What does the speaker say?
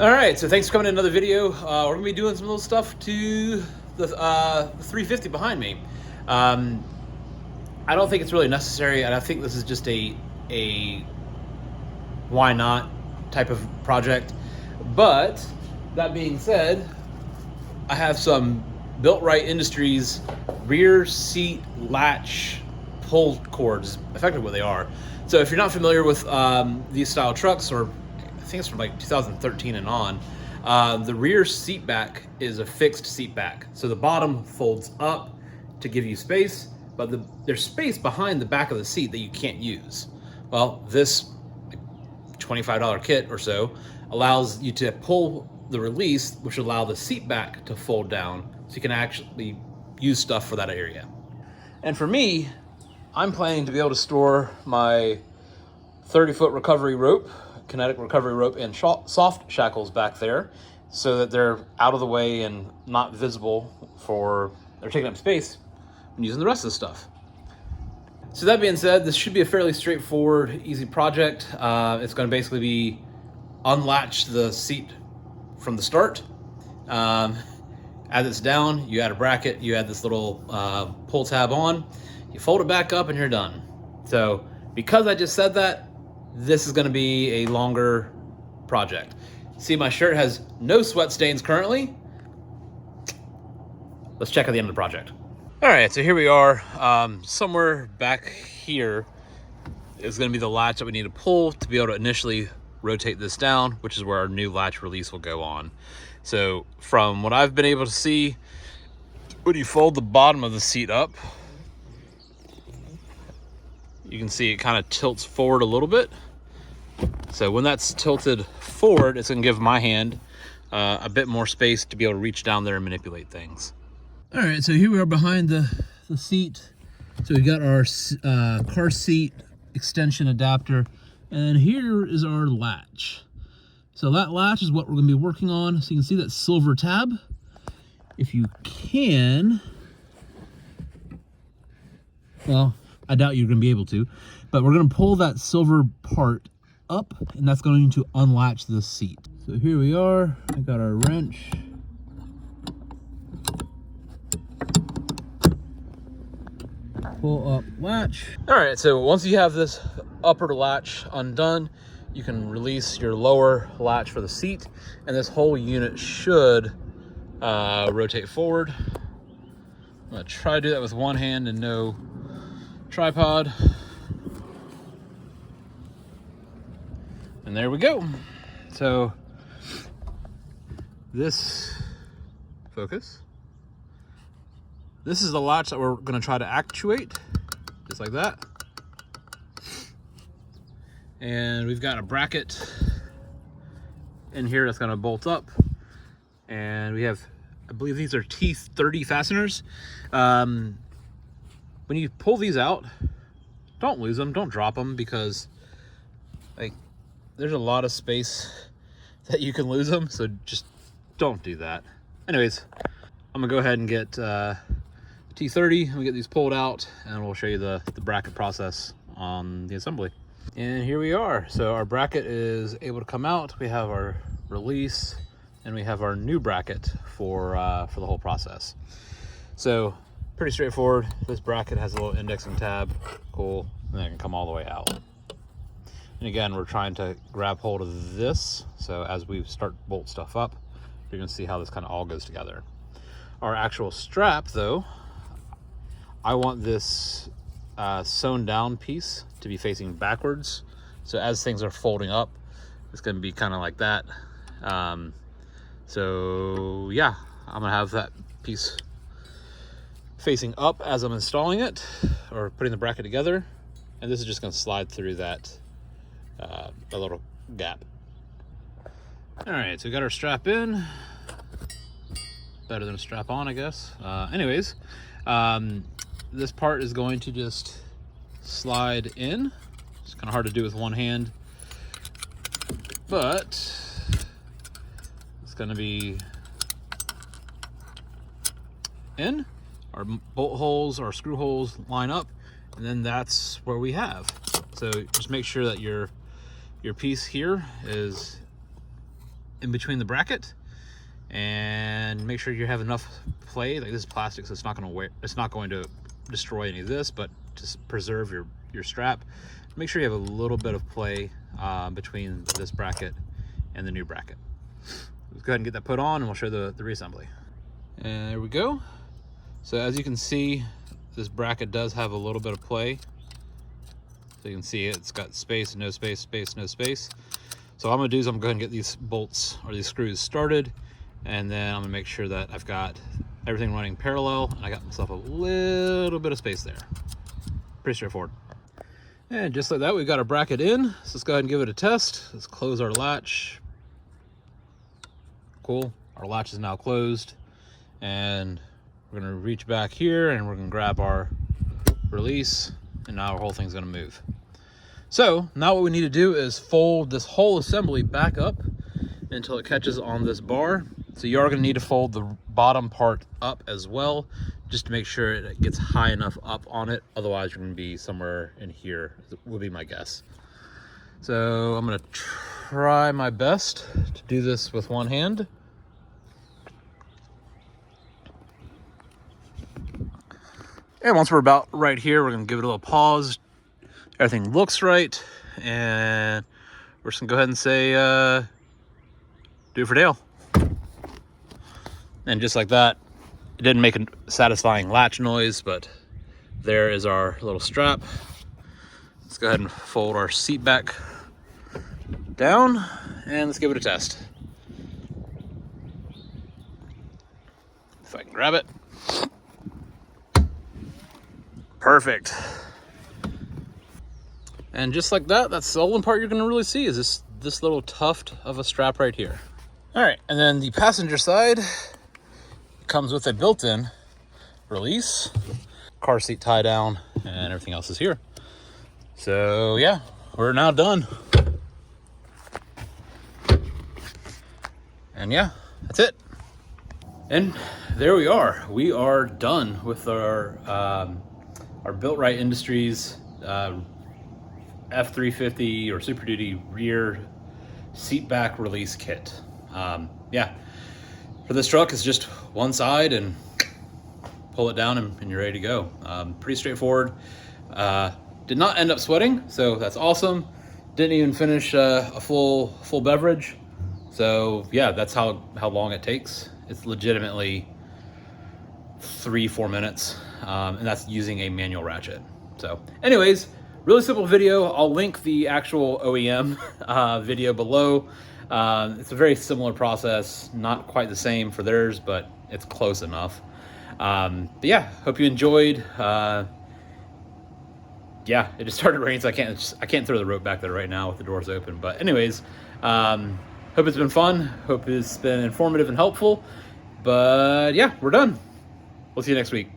All right, so thanks for coming to another video. We're gonna be doing some little stuff to the 350 behind me. I don't think it's really necessary, and I think this is just a why not type of project. But that being said, I have some BuiltRight Industries rear seat latch pull cords, effectively what they are. So if you're not familiar with these style trucks, or I think it's from like 2013 and on, the rear seat back is a fixed seat back. So the bottom folds up to give you space, but there's space behind the back of the seat that you can't use. Well, this $25 kit or so allows you to pull the release, which will allow the seat back to fold down so you can actually use stuff for that area. And for me, I'm planning to be able to store my 30-foot recovery rope, kinetic recovery rope, and soft shackles back there so that they're out of the way and not visible they're taking up space when using the rest of the stuff. So that being said, this should be a fairly straightforward, easy project. It's going to basically be unlatch the seat from the start. As it's down, you add a bracket, you add this little pull tab on, you fold it back up, and you're done. So because I just said that, this is going to be a longer project. See, my shirt has no sweat stains currently. Let's check at the end of the project. All right, so here we are. Somewhere back here is going to be the latch that we need to pull to be able to initially rotate this down, which is where our new latch release will go on. So from what I've been able to see, when you fold the bottom of the seat up, you can see it kind of tilts forward a little bit. So when that's tilted forward, it's going to give my hand a bit more space to be able to reach down there and manipulate things. All right, so here we are behind the seat. So we got our car seat extension adapter, and here is our latch. So that latch is what we're going to be working on. So you can see that silver tab. If you can, well, I doubt you're going to be able to, but we're going to pull that silver part up, and that's going to unlatch the seat. So here we are. I got our wrench. Pull up latch. All right, so once you have this upper latch undone, you can release your lower latch for the seat, and this whole unit should rotate forward. I'm gonna try to do that with one hand and no tripod. And there we go. So this is the latch that we're going to try to actuate, just like that. And we've got a bracket in here that's going to bolt up. And we have, I believe these are T30 fasteners. When you pull these out, don't lose them, don't drop them, because there's a lot of space that you can lose them, so just don't do that. Anyways, I'm gonna go ahead and get T30, we get these pulled out, and we'll show you the bracket process on the assembly. And here we are. So our bracket is able to come out. We have our release, and we have our new bracket for the whole process. So pretty straightforward. This bracket has a little indexing tab, cool, and that can come all the way out. And again, we're trying to grab hold of this, so as we start to bolt stuff up, you're gonna see how this kind of all goes together. Our actual strap, though, I want this sewn down piece to be facing backwards. So as things are folding up, it's gonna be kind of like that. So yeah, I'm gonna have that piece facing up as I'm installing it, or putting the bracket together. And this is just gonna slide through that a little gap. All right, so we got our strap in. Better than a strap on, I guess. Anyways, this part is going to just slide in. It's kind of hard to do with one hand, but it's going to be in. Our bolt holes, our screw holes line up, and then that's where we have. So just make sure that your piece here is in between the bracket, and make sure you have enough play. Like, this is plastic, so it's not going to destroy any of this, but to preserve your strap, make sure you have a little bit of play between this bracket and the new bracket. Let's go ahead and get that put on, and we'll show the reassembly. And there we go. So as you can see, this bracket does have a little bit of play. So you can see it's got space, no space, space, no space. So what I'm gonna do is I'm gonna go ahead and get these bolts or these screws started, and then I'm gonna make sure that I've got everything running parallel, and I got myself a little bit of space there. Pretty straightforward. And just like that, we've got our bracket in. So let's go ahead and give it a test. Let's close our latch. Cool, our latch is now closed. And we're gonna reach back here and we're gonna grab our release, and now our whole thing's gonna move. So now what we need to do is fold this whole assembly back up until it catches on this bar. So you are gonna need to fold the bottom part up as well, just to make sure it gets high enough up on it. Otherwise, you're gonna be somewhere in here, would be my guess. So I'm gonna try my best to do this with one hand. And once we're about right here, we're gonna give it a little pause. Everything looks right, and we're just gonna go ahead and say, do it for Dale. And just like that, it didn't make a satisfying latch noise, but there is our little strap. Let's go ahead and fold our seat back down, and let's give it a test. If I can grab it. Perfect. And just like that, that's the only part you're gonna really see is this little tuft of a strap right here. All right, and then the passenger side comes with a built-in release, car seat tie down, and everything else is here. So yeah, we're now done. And yeah, that's it. And there we are. We are done with our BuiltRight Industries F-350 or Super Duty rear seat back release kit. Yeah, for this truck, it's just one side and pull it down and you're ready to go. Pretty straightforward. Did not end up sweating, so that's awesome. Didn't even finish a full beverage. So yeah, that's how long it takes. It's legitimately 3-4 minutes, and that's using a manual ratchet. So anyways, really simple video. I'll link the actual OEM video below. It's a very similar process, not quite the same for theirs, but it's close enough. But yeah, hope you enjoyed. Yeah, it just started raining, so I can't throw the rope back there right now with the doors open. But anyways, hope it's been fun. Hope it's been informative and helpful. But yeah, we're done. We'll see you next week.